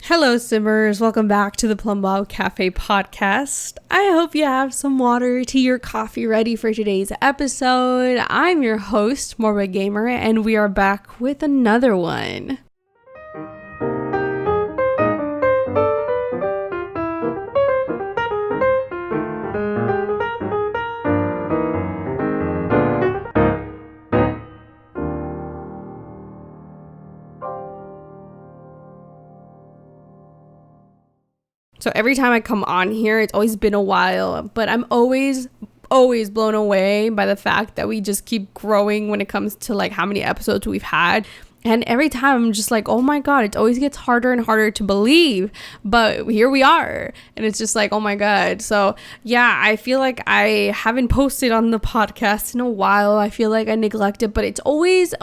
Hello, Simmers. Welcome back to the Plumbob Cafe podcast. I hope you have some water, tea, or coffee ready for today's episode. I'm your host, Morbid Gamer, and we are back with another one. So every time I come on here, it's always been a while, but I'm always blown away by the fact that we just keep growing when it comes to like how many episodes we've had. And every time I'm just like, oh my God, it always gets harder and harder to believe. But here we are. And it's just like, oh my God. So yeah, I feel like I haven't posted on the podcast in a while. I feel like I neglect it. But it's always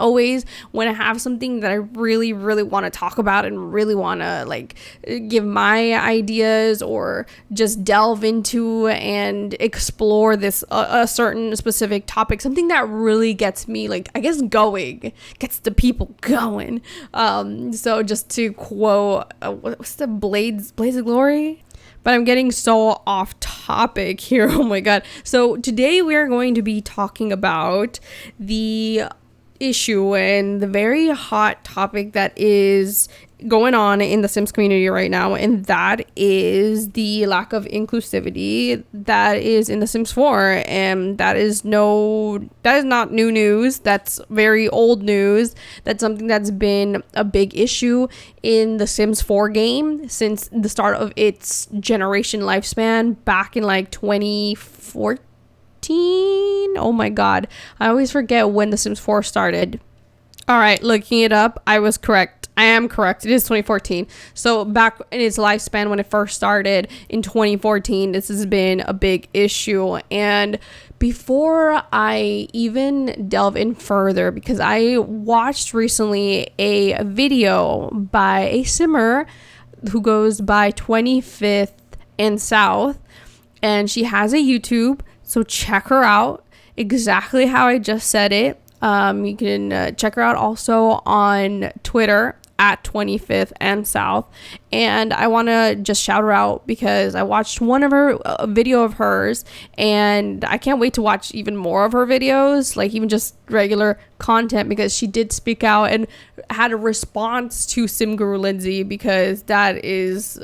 when I have something that I really want to talk about and really want to like give my ideas or just delve into and explore this a certain specific topic. Something that really gets me like, I guess, going. Gets the people going. So just to quote what's the Blaze of Glory, but I'm getting so off topic here. Oh my God. So today we are going to be talking about the issue and the very hot topic that is going on in the Sims community right now, and that is the lack of inclusivity that is in the Sims 4. And that is not new news. That's very old news. That's something that's been a big issue in the Sims 4 game since the start of its generation lifespan back in like 2014. Oh my God, I always forget when the Sims 4 started. All right, looking it up, I was correct. I am correct. It is 2014. So back in its lifespan when it first started in 2014, this has been a big issue. And before I even delve in further, because I watched recently a video by a simmer who goes by 25th and South, and she has a YouTube, so check her out exactly how I just said it. You can check her out also on Twitter at 25th and South. And I want to just shout her out because I watched a video of hers, and I can't wait to watch even more of her videos, like even just regular content, because she did speak out and had a response to Sim Guru Lindsay, because that is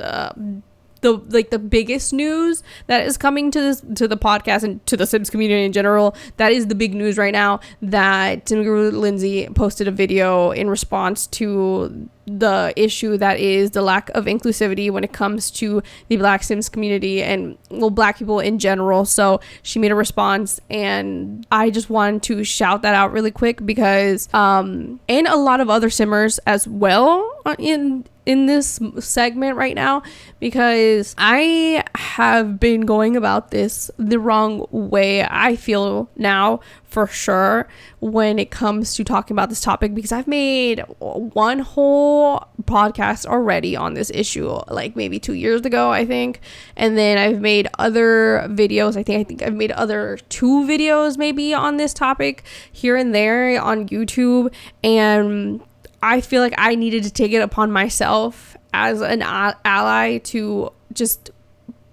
the biggest news that is coming to the podcast and to the Sims community in general. That is the big news right now, that Sim Guru Lindsay posted a video in response to the issue that is the lack of inclusivity when it comes to the Black Sims community and Black people in general. So she made a response, and I just wanted to shout that out really quick because and a lot of other simmers as well in this segment right now, because I have been going about this the wrong way, I feel now, for sure, when it comes to talking about this topic, because I've made one whole podcast already on this issue, like maybe 2 years ago, I think. And then I've made other videos. I think I've made other 2 videos maybe on this topic here and there on YouTube. And I feel like I needed to take it upon myself as an ally to just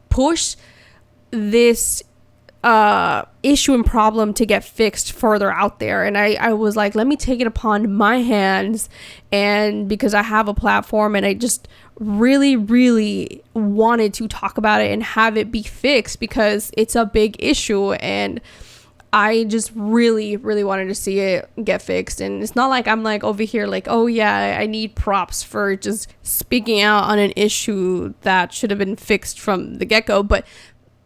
push this issue and problem to get fixed further out there. And I was like, let me take it upon my hands, and because I have a platform and I just really wanted to talk about it and have it be fixed, because it's a big issue and I just really wanted to see it get fixed. And it's not like I'm like over here like, oh yeah, I need props for just speaking out on an issue that should have been fixed from the get-go, but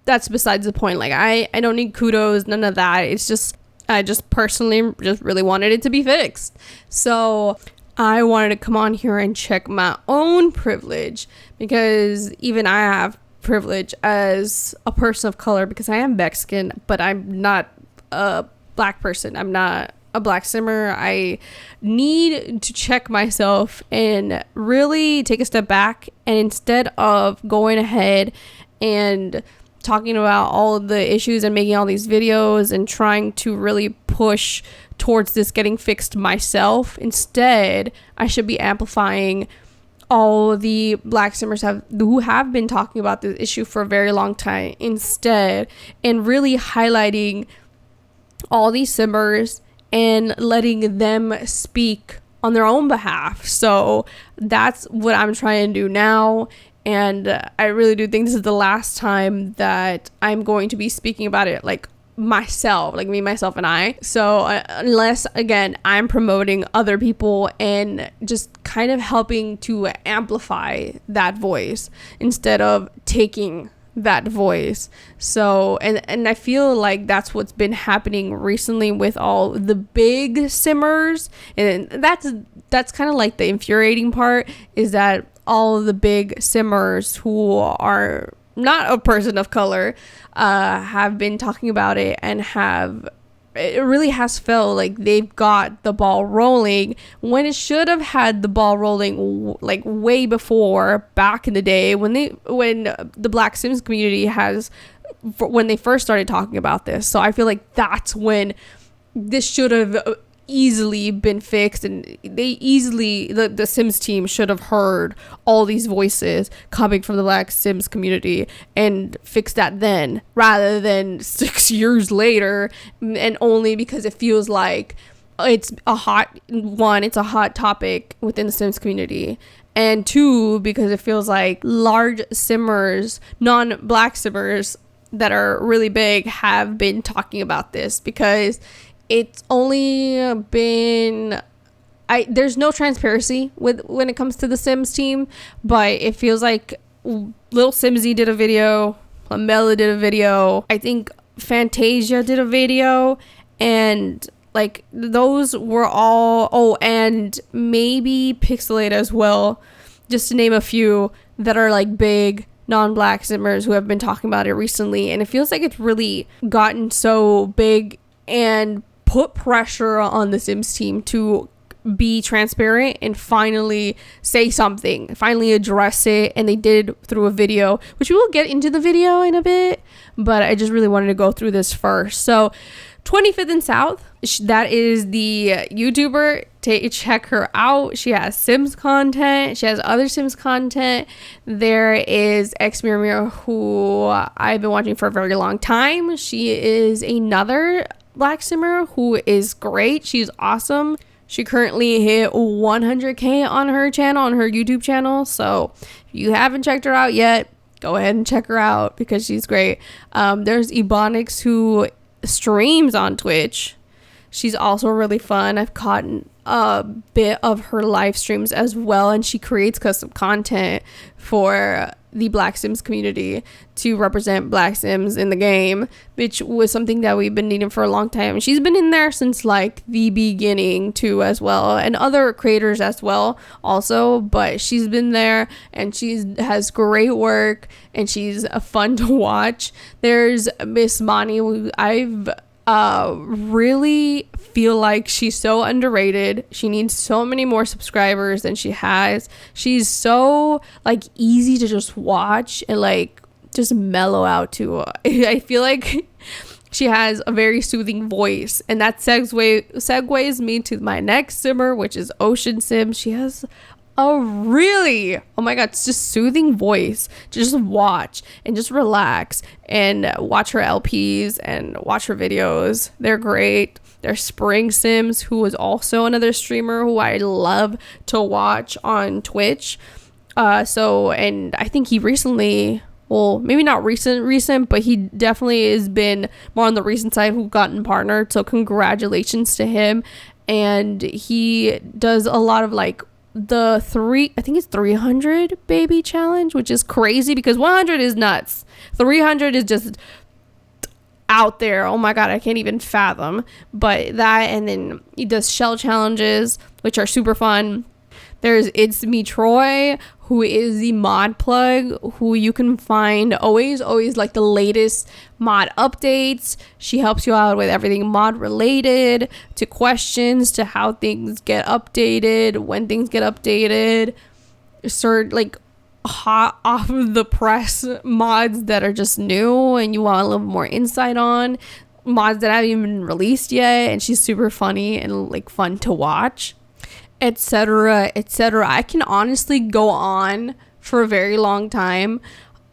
that's besides the point. Like I don't need kudos, none of that. It's just I just personally just really wanted it to be fixed. So I wanted to come on here and check my own privilege, because even I have privilege as a person of color, because I am Mexican, but I'm not a Black person. I'm not a Black simmer. I need to check myself and really take a step back, and instead of going ahead and talking about all of the issues and making all these videos and trying to really push towards this getting fixed myself, instead I should be amplifying all the Black simmers who have been talking about this issue for a very long time instead, and really highlighting all these simmers and letting them speak on their own behalf. So that's what I'm trying to do now. And I really do think this is the last time that I'm going to be speaking about it like myself, like me, myself, and I. So unless, again, I'm promoting other people and just kind of helping to amplify that voice instead of taking that voice. So and I feel like that's what's been happening recently with all the big simmers, and that's kind of like the infuriating part, is that all of the big simmers who are not a person of color have been talking about it, and it really has felt like they've got the ball rolling when it should have had the ball rolling like way before, back in the day when the Black Sims community when they first started talking about this. So I feel like that's when this should have easily been fixed, and the Sims team should have heard all these voices coming from the Black Sims community and fixed that then, rather than 6 years later, and only because it feels like it's a hot topic within the Sims community, and 2, because it feels like large simmers, non-Black simmers that are really big, have been talking about this, because it's only been there's no transparency when it comes to the Sims team, but it feels like Lil Simsy did a video, Lamella did a video, I think Fantasia did a video, and like those were all, and maybe Pixelate as well, just to name a few that are like big non-Black simmers who have been talking about it recently. And it feels like it's really gotten so big and put pressure on the Sims team to be transparent and finally say something, finally address it. And they did through a video, which we will get into the video in a bit, but I just really wanted to go through this first. So 25th and South, that is the YouTuber. Check her out. She has Sims content, she has other Sims content. There is X Mirror Mirror, who I've been watching for a very long time. She is another Black simmer who is great. She's awesome. She currently hit 100k on her channel, on her YouTube channel. So if you haven't checked her out yet, go ahead and check her out because she's great. There's Ebonics, who streams on Twitch. She's also really fun. I've caught a bit of her live streams as well, and she creates custom content for the Black Sims community to represent Black Sims in the game, which was something that we've been needing for a long time. She's been in there since like the beginning too, as well, and other creators as well also, but she's been there and has great work, and she's fun to watch. There's Miss Mani, who I've really feel like she's so underrated. She needs so many more subscribers than she has. She's so like easy to just watch and like just mellow out to. I feel like she has a very soothing voice, and that segues me to my next simmer, which is Ocean Sim. She has a really, oh my god, it's just soothing voice. Just watch and just relax and watch her LPs and watch her videos. They're great. There's Spring Sims, who is also another streamer who I love to watch on Twitch. And I think he recently, well, maybe not recent, but he definitely has been more on the recent side, who gotten partnered. So congratulations to him. And he does a lot of like I think it's 300 baby challenge, which is crazy because 100 is nuts. 300 is just out there. Oh my god, I can't even fathom. But that, and then he does shell challenges, which are super fun. There's It's Me Troy, who is the mod plug, who you can find always like the latest mod updates. She helps you out with everything mod related, to questions, to how things get updated, when things get updated, like hot off of the press mods that are just new and you want a little more insight on, mods that haven't even been released yet. And she's super funny and like fun to watch. etc., etc. I can honestly go on for a very long time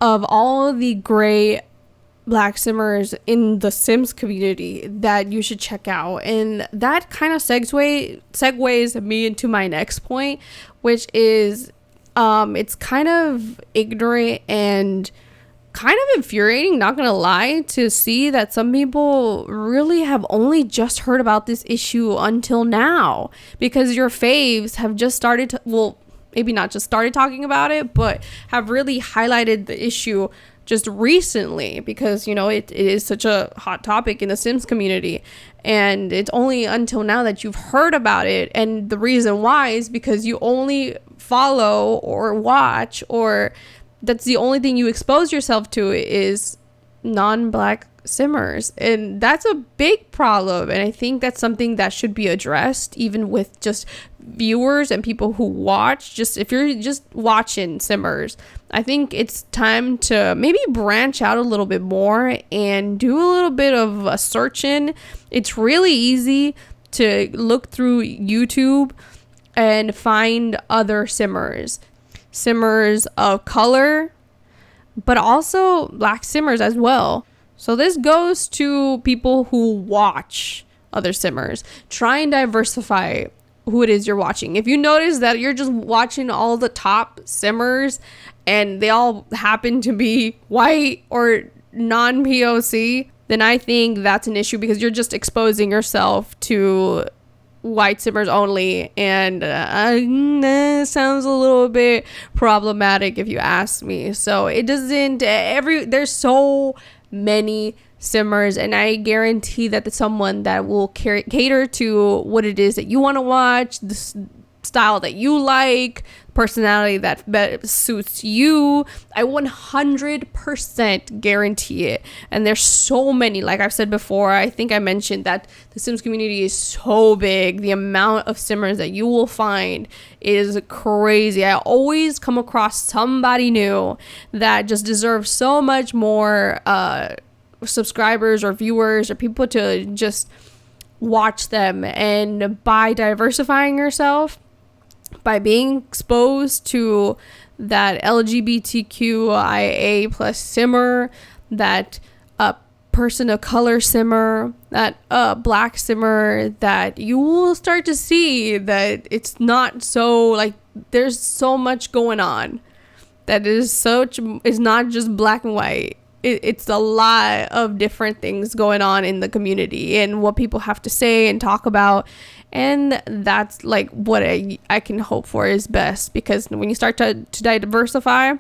of all of the great black simmers in the Sims community that you should check out. And that kind of segues me into my next point, which is it's kind of ignorant and kind of infuriating, not gonna lie, to see that some people really have only just heard about this issue until now, because your faves have just started to, well, maybe not just started talking about it, but have really highlighted the issue just recently, because, you know, it is such a hot topic in the Sims community, and it's only until now that you've heard about it. And the reason why is because you only follow or watch, or that's the only thing you expose yourself to, is non-black simmers, and that's a big problem. And I think that's something that should be addressed, even with just viewers and people who watch. Just if you're just watching simmers, I think it's time to maybe branch out a little bit more and do a little bit of a searching. It's really easy to look through YouTube and find other simmers of color, but also black simmers as well. So this goes to people who watch other simmers. Try and diversify who it is you're watching. If you notice that you're just watching all the top simmers and they all happen to be white or non-POC, then I think that's an issue, because you're just exposing yourself to white simmers only, and that sounds a little bit problematic if you ask me. So it doesn't, there's so many simmers, and I guarantee that there's someone that will cater to what it is that you want to watch, the style that you like, personality that suits you. I 100% guarantee it. And there's so many, like I've said before, I think I mentioned that the Sims community is so big. The amount of simmers that you will find is crazy. I always come across somebody new that just deserves so much more subscribers or viewers or people to just watch them. And by diversifying yourself, by being exposed to that LGBTQIA plus simmer, that person of color simmer, that black simmer, that you will start to see that it's not so, like, there's so much going on, that is not just black and white. It's a lot of different things going on in the community and what people have to say and talk about. And that's like what I can hope for is best, because when you start to diversify,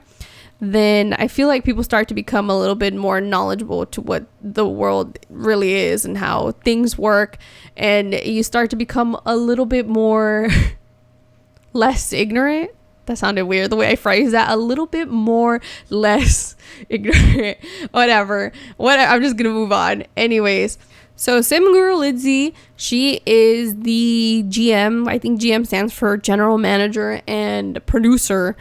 then I feel like people start to become a little bit more knowledgeable to what the world really is and how things work. And you start to become a little bit more less ignorant. That sounded weird the way I phrased that. A little bit more less ignorant. Whatever. I'm just gonna move on. Anyways, so Sim Guru Lidzy, she is the GM. I think GM stands for general manager and producer,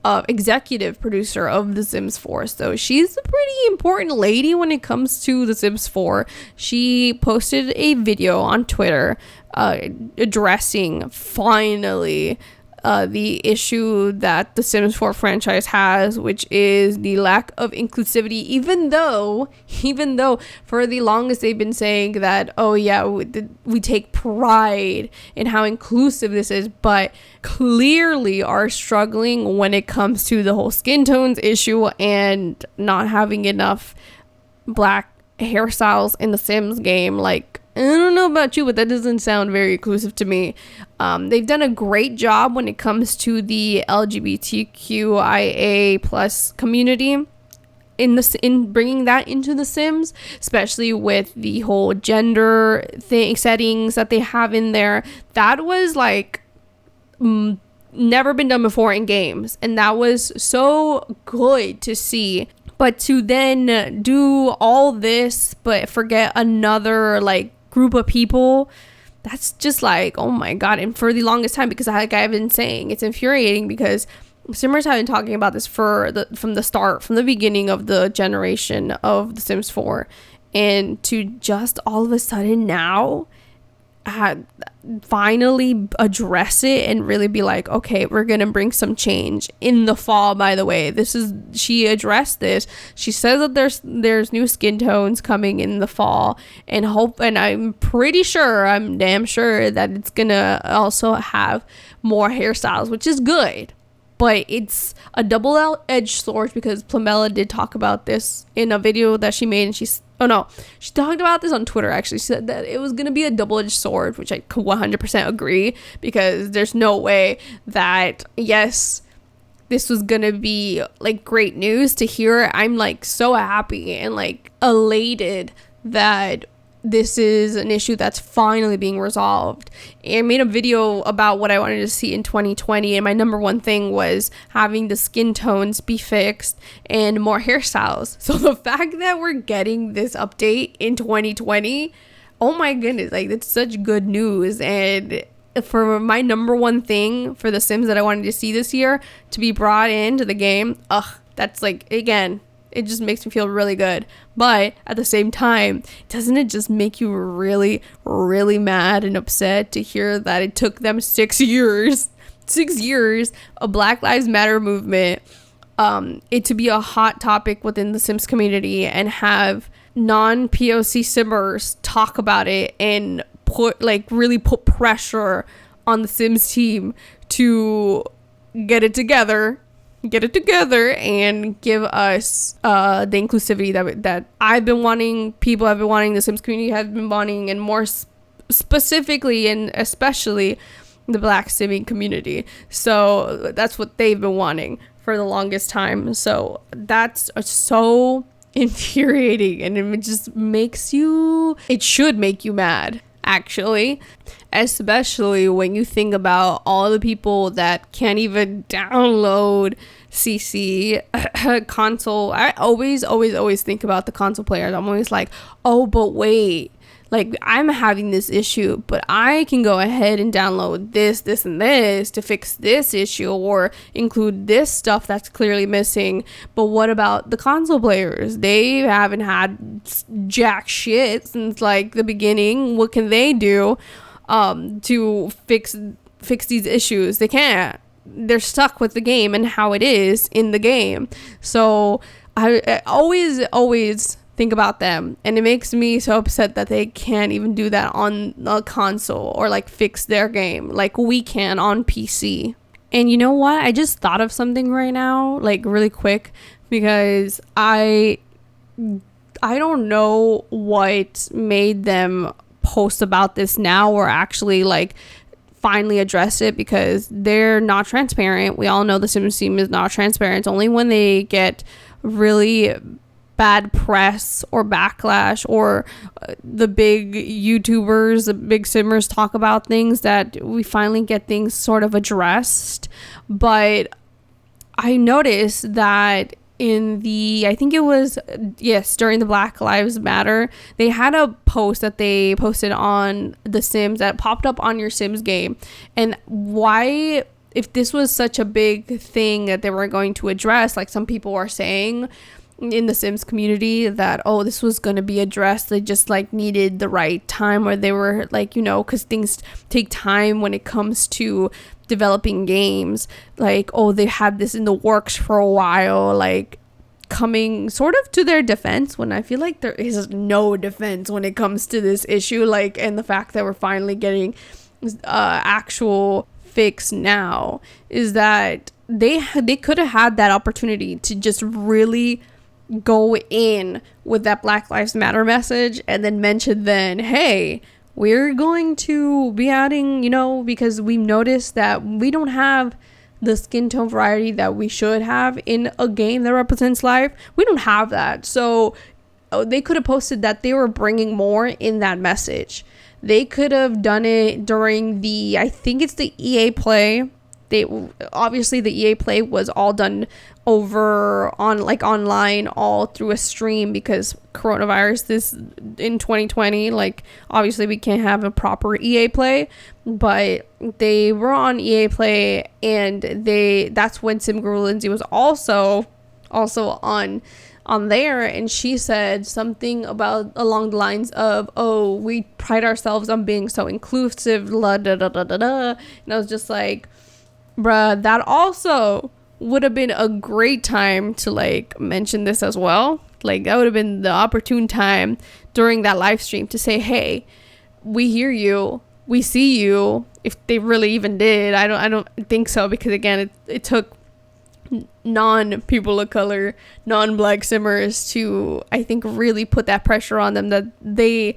executive producer of The Sims 4. So she's a pretty important lady when it comes to The Sims 4. She posted a video on Twitter addressing, finally, the issue that the Sims 4 franchise has, which is the lack of inclusivity, even though for the longest they've been saying that, oh yeah, we take pride in how inclusive this is, but clearly are struggling when it comes to the whole skin tones issue and not having enough black hairstyles in the Sims game. Like, I don't know about you, but that doesn't sound very inclusive to me. They've done a great job when it comes to the LGBTQIA plus community in bringing that into The Sims, especially with the whole gender settings that they have in there. That was like never been done before in games, and that was so good to see. But to then do all this but forget another like group of people, that's just like, oh my god. And for the longest time, because like I've been saying, it's infuriating because Simmers have been talking about this from the beginning of the generation of The Sims 4, and to just all of a sudden now finally address it and really be like, okay, we're gonna bring some change in the fall. By the way, she addressed this. She says that there's new skin tones coming in the fall, and I'm damn sure that it's gonna also have more hairstyles, which is good. But it's a double-edged sword, because Plumbob did talk about this in a video that she made, and she talked about this on Twitter, actually. She said that it was going to be a double-edged sword, which I 100% agree, because there's no way that, yes, this was going to be like great news to hear. I'm like so happy and like elated that this is an issue that's finally being resolved. I made a video about what I wanted to see in 2020, and my number one thing was having the skin tones be fixed and more hairstyles. So the fact that we're getting this update in 2020, oh my goodness, like, it's such good news. And for my number one thing for The Sims that I wanted to see this year to be brought into the game, that's like, again, it just makes me feel really good. But at the same time, doesn't it just make you really, really mad and upset to hear that it took them 6 years a Black Lives Matter movement, it to be a hot topic within the Sims community, and have non-POC Simmers talk about it and really put pressure on the Sims team to get it together and give us the inclusivity that I've been wanting, people have been wanting, the Sims community has been wanting, and more specifically and especially the Black Simming community. So that's what they've been wanting for the longest time. So that's so infuriating, and it just it should make you mad, actually, especially when you think about all the people that can't even download CC console. I always think about the console players. I'm always like, oh, but wait, like, I'm having this issue, but I can go ahead and download this and this to fix this issue, or include this stuff that's clearly missing. But what about the console players? They haven't had jack shit since like the beginning. What can they do to fix these issues? They can't. They're stuck with the game and how it is in the game. So I always think about them, and it makes me so upset that they can't even do that on a console, or like fix their game like we can on PC. And you know what? I just thought of something right now, like really quick, because I don't know what made them post about this now, or actually like finally address it, because they're not transparent. We all know the Sims team is not transparent. It's only when they get really bad press or backlash, or the big YouTubers, the big Simmers talk about things, that we finally get things sort of addressed. But I noticed that during the Black Lives Matter, they had a post that they posted on The Sims that popped up on your Sims game. And why, if this was such a big thing that they were going to address, like some people are saying in the Sims community, that, oh, this was going to be addressed, they just like needed the right time, or they were like, because things take time when it comes to developing games, like, oh, they had this in the works for a while, like coming sort of to their defense, when I feel like there is no defense when it comes to this issue, like, and the fact that we're finally getting actual fix now, is that they could have had that opportunity to just really go in with that Black Lives Matter message, and then mention then, hey, we're going to be adding, because we've noticed that we don't have the skin tone variety that we should have in a game that represents life. We don't have that. So they could have posted that they were bringing more in that message. They could have done it during I think it's the EA Play. Obviously the EA Play was all done over on like online, all through a stream, because coronavirus this in 2020, like obviously we can't have a proper EA Play, but they were on EA Play, and that's when Sim Guru Lindsay was also on on there, and she said something about along the lines of, oh, we pride ourselves on being so inclusive, la da da da da da. And I was just like, bruh, that also would have been a great time to like mention this as well. Like that would have been the opportune time during that live stream to say, hey, we hear you, we see you. If they really even did, I don't think so, because again, it took non-people of color, non-black simmers to, I think, really put that pressure on them that they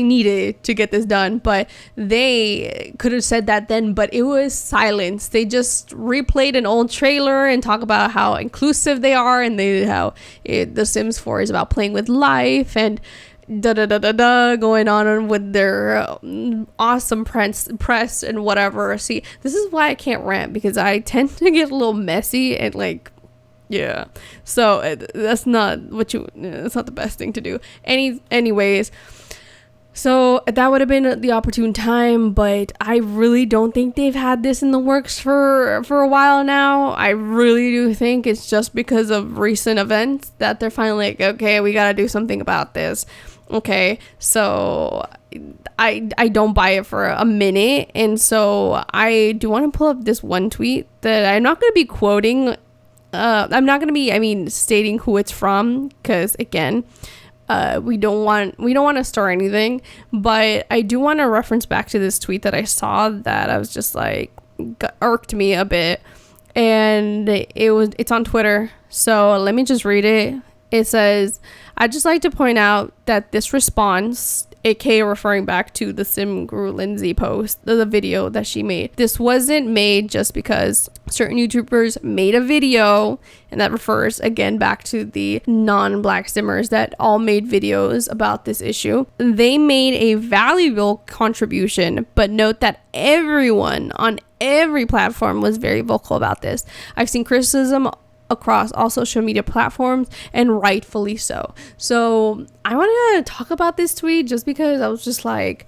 needed to get this done. But they could have said that then, but it was silence. They just replayed an old trailer and talk about how inclusive they are, and The Sims 4 is about playing with life, and going on with their awesome press and whatever. See, this is why I can't rant, because I tend to get a little messy and like, yeah. So that's not the best thing to do. Anyways, so that would have been the opportune time, but I really don't think they've had this in the works for a while now. I really do think it's just because of recent events that they're finally like, okay, we gotta do something about this. Okay, so I don't buy it for a minute, and so I do want to pull up this one tweet that I'm not going to be quoting. I'm not going to be, stating who it's from, because again, we don't want to stir anything, but I do want to reference back to this tweet that I saw that I was just like, irked me a bit, and it's on Twitter, so let me just read it. It says, I'd just like to point out that this response, aka referring back to the Sim Guru Lindsay post, the video that she made, this wasn't made just because certain YouTubers made a video, and that refers again back to the non-black simmers that all made videos about this issue. They made a valuable contribution, but note that everyone on every platform was very vocal about this. I've seen criticism across all social media platforms, and rightfully so. So I wanted to talk about this tweet just because I was just like,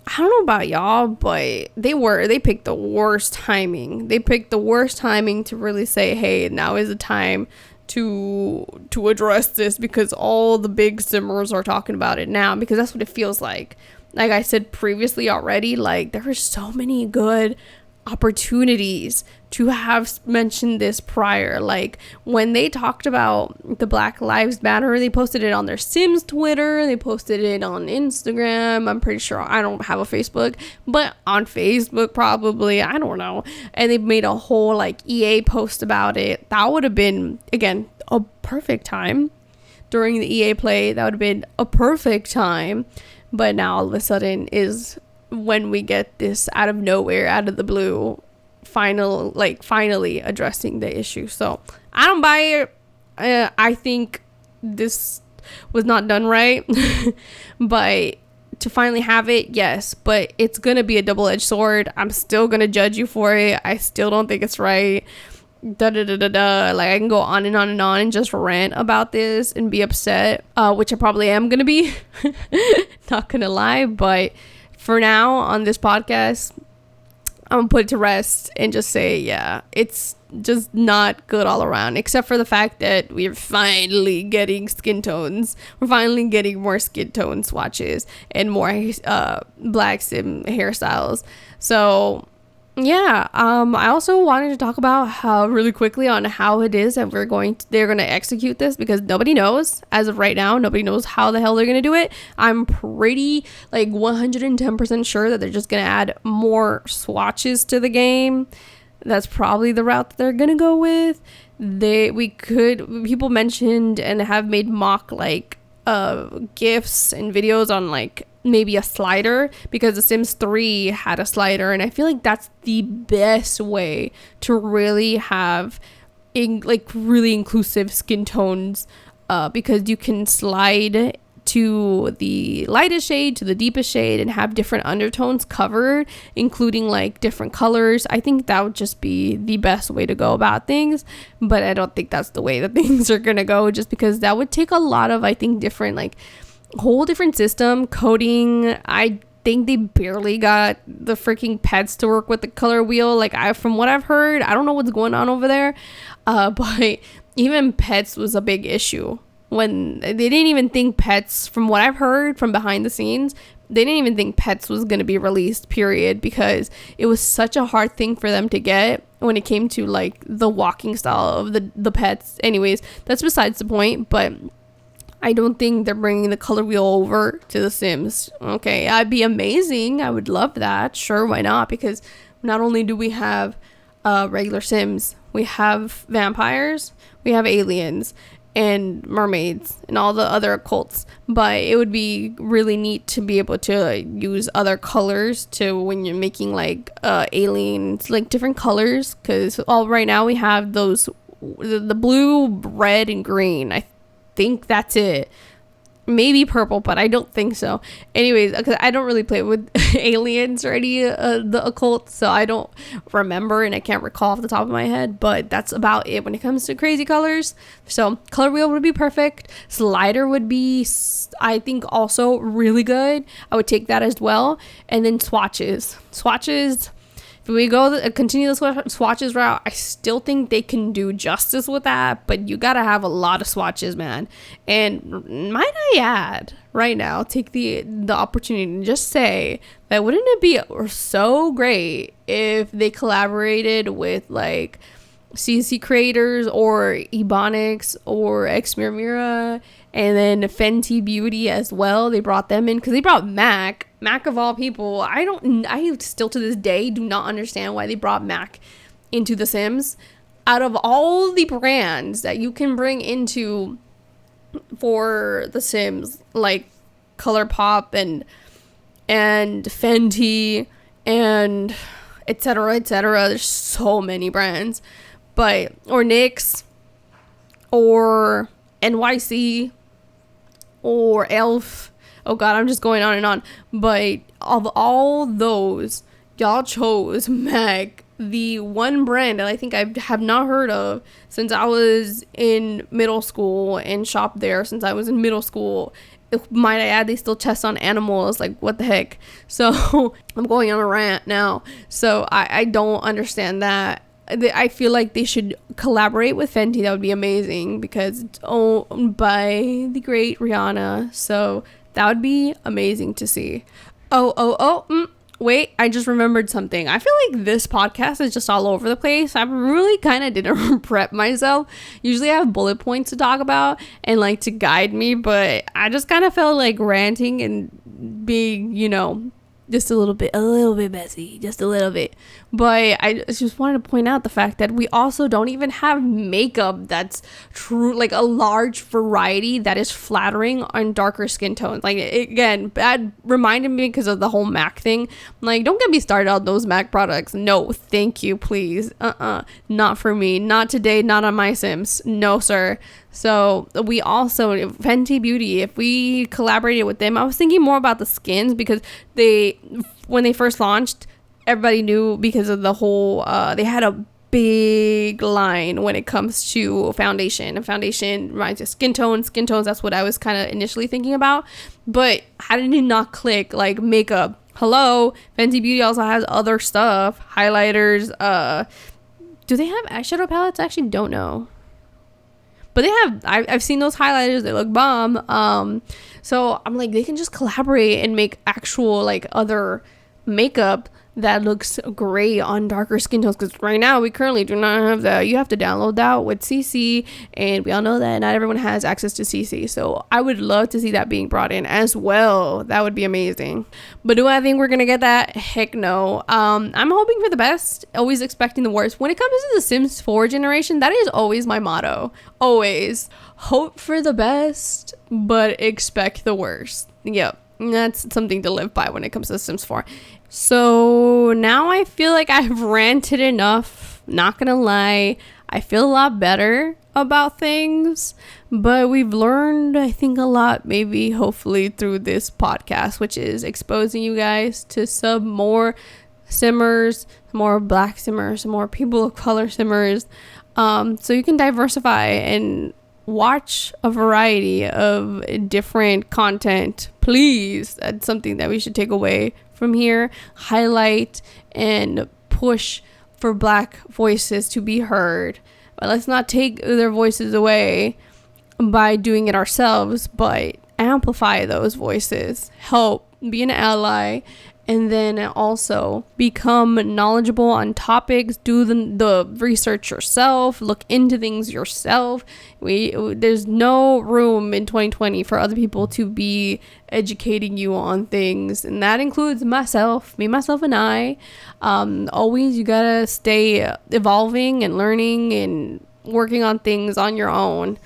I don't know about y'all, but they picked the worst timing. They picked the worst timing to really say, hey, now is the time to address this, because all the big simmers are talking about it now, because that's what it feels like. Like I said previously already, like there are so many good opportunities to have mentioned this prior. Like when they talked about the Black Lives Matter, they posted it on their Sims Twitter, they posted it on Instagram. I'm pretty sure, I don't have a Facebook, but on Facebook probably, I don't know. And they made a whole like EA post about it. That would have been, again, a perfect time during the EA play. That would have been a perfect time. But now all of a sudden is when we get this out of nowhere, out of the blue, finally addressing the issue. So I don't buy it. I think this was not done right. But to finally have it, yes, but it's gonna be a double-edged sword. I'm still gonna judge you for it. I still don't think it's right. Like I can go on and on and on and just rant about this and be upset, which I probably am gonna be. Not gonna lie, but for now on this podcast, I'm gonna put it to rest and just say, yeah, it's just not good all around, except for the fact that we're finally getting skin tones. We're finally getting more skin tone swatches and more black sim hairstyles. So yeah, I also wanted to talk about how really quickly on how it is that they're going to execute this, because nobody knows as of right now. Nobody knows how the hell they're going to do it. I'm pretty like 110% sure that they're just going to add more swatches to the game. That's probably the route that they're going to go with. People mentioned and have made mock like gifs and videos on like maybe a slider, because The Sims 3 had a slider, and I feel like that's the best way to really have really inclusive skin tones, because you can slide to the lightest shade to the deepest shade and have different undertones covered, including like different colors. I think that would just be the best way to go about things, but I don't think that's the way that things are gonna go, just because that would take a lot of, I think, different like whole different system coding. I think they barely got the freaking pets to work with the color wheel. Like from what I've heard, I don't know what's going on over there, but even pets was a big issue. When they didn't even think pets, from what I've heard from behind the scenes, they didn't even think pets was going to be released, period, because it was such a hard thing for them to get when it came to like the walking style of the pets. Anyways, that's besides the point, but I don't think they're bringing the color wheel over to The Sims. Okay, that'd be amazing. I would love that. Sure, why not? Because not only do we have regular Sims, we have vampires, we have aliens, and mermaids, and all the other occults. But it would be really neat to be able to use other colors to when you're making like aliens, like different colors. Because right now we have those, the blue, red, and green. I think that's it. Maybe purple, but I don't think so. Anyways, because I don't really play with aliens or any the occult, so I don't remember and I can't recall off the top of my head, but that's about it when it comes to crazy colors. So color wheel would be perfect. Slider would be, I think, also really good. I would take that as well. And then swatches, if we continue the swatches route, I still think they can do justice with that, but you gotta have a lot of swatches, man. And might I add, right now, take the opportunity to just say that wouldn't it be so great if they collaborated with like CC creators or Ebonics or Xmirmira, and then Fenty Beauty as well. They brought them in because they brought Mac of all people. I still to this day do not understand why they brought Mac into The Sims. Out of all the brands that you can bring into for The Sims, like ColourPop and Fenty and etc., there's so many brands. But or NYX or NYC or Elf. Oh god, I'm just going on and on. But of all those, y'all chose MAC, the one brand that I think I have not heard of since I was in middle school and shopped there since I was in middle school. Might I add, they still test on animals. Like, what the heck? So I'm going on a rant now. So I don't understand that. I feel like they should collaborate with Fenty. That would be amazing because it's owned by the great Rihanna. So that would be amazing to see. Wait, I just remembered something. I feel like this podcast is just all over the place. I really kind of didn't prep myself. Usually I have bullet points to talk about and like to guide me, but I just kind of felt like ranting and being, just a little bit messy, just a little bit. But I just wanted to point out the fact that we also don't even have makeup that's true, like a large variety that is flattering on darker skin tones. Like, again, that reminded me because of the whole MAC thing. Like, don't get me started on those MAC products. No, thank you, please. Not for me. Not today. Not on my Sims. No, sir. So we also, Fenty Beauty, if we collaborated with them, I was thinking more about the skins because when they first launched, everybody knew because of the whole, they had a big line when it comes to foundation. And foundation reminds you of skin tones. That's what I was kind of initially thinking about. But how did it not click? Like makeup. Hello, Fenty Beauty also has other stuff. Highlighters. Do they have eyeshadow palettes? I actually don't know. But they have, I've seen those highlighters. They look bomb. So I'm like, they can just collaborate and make actual like other makeup that looks great on darker skin tones, because right now we currently do not have that. You have to download that with CC, and we all know that not everyone has access to CC. So I would love to see that being brought in as well. That would be amazing. But do I think we're gonna get that? Heck no. I'm hoping for the best, always expecting the worst. When it comes to the Sims 4 generation, that is always my motto. Always hope for the best but expect the worst. Yep, that's something to live by when it comes to Sims 4. So now I feel like I've ranted enough. Not gonna lie, I feel a lot better about things, but we've learned, I think, a lot, maybe hopefully through this podcast, which is exposing you guys to some more simmers, more black simmers, more people of color simmers, so you can diversify and watch a variety of different content. Please, that's something that we should take away from here. Highlight and push for black voices to be heard. But let's not take their voices away by doing it ourselves, but amplify those voices, help, be an ally, and then also become knowledgeable on topics. Do the research yourself, look into things yourself. There's no room in 2020 for other people to be educating you on things, and that includes myself, myself and I. Always, you gotta stay evolving and learning and working on things on your own,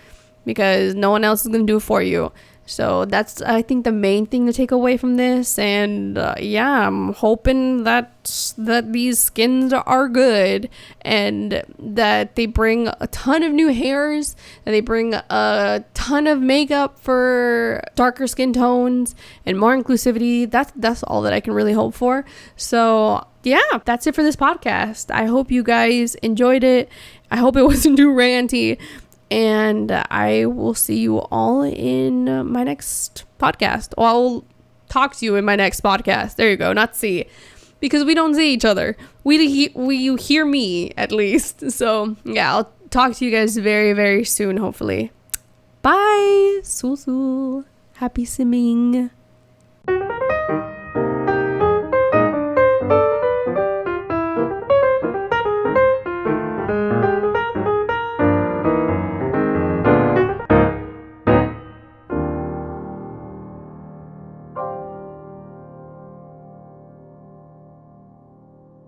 because no one else is gonna do it for you. So that's, I think, the main thing to take away from this. And yeah, I'm hoping that these skins are good, and that they bring a ton of new hairs, and they bring a ton of makeup for darker skin tones and more inclusivity. That's all that I can really hope for. So yeah, that's it for this podcast. I hope you guys enjoyed it. I hope it wasn't too ranty. And I will see you all in my next podcast. Well, I'll talk to you in my next podcast. There you go. Not see. Because we don't see each other. You hear me, at least. So, yeah, I'll talk to you guys very, very soon, hopefully. Bye. Sul. Happy simming.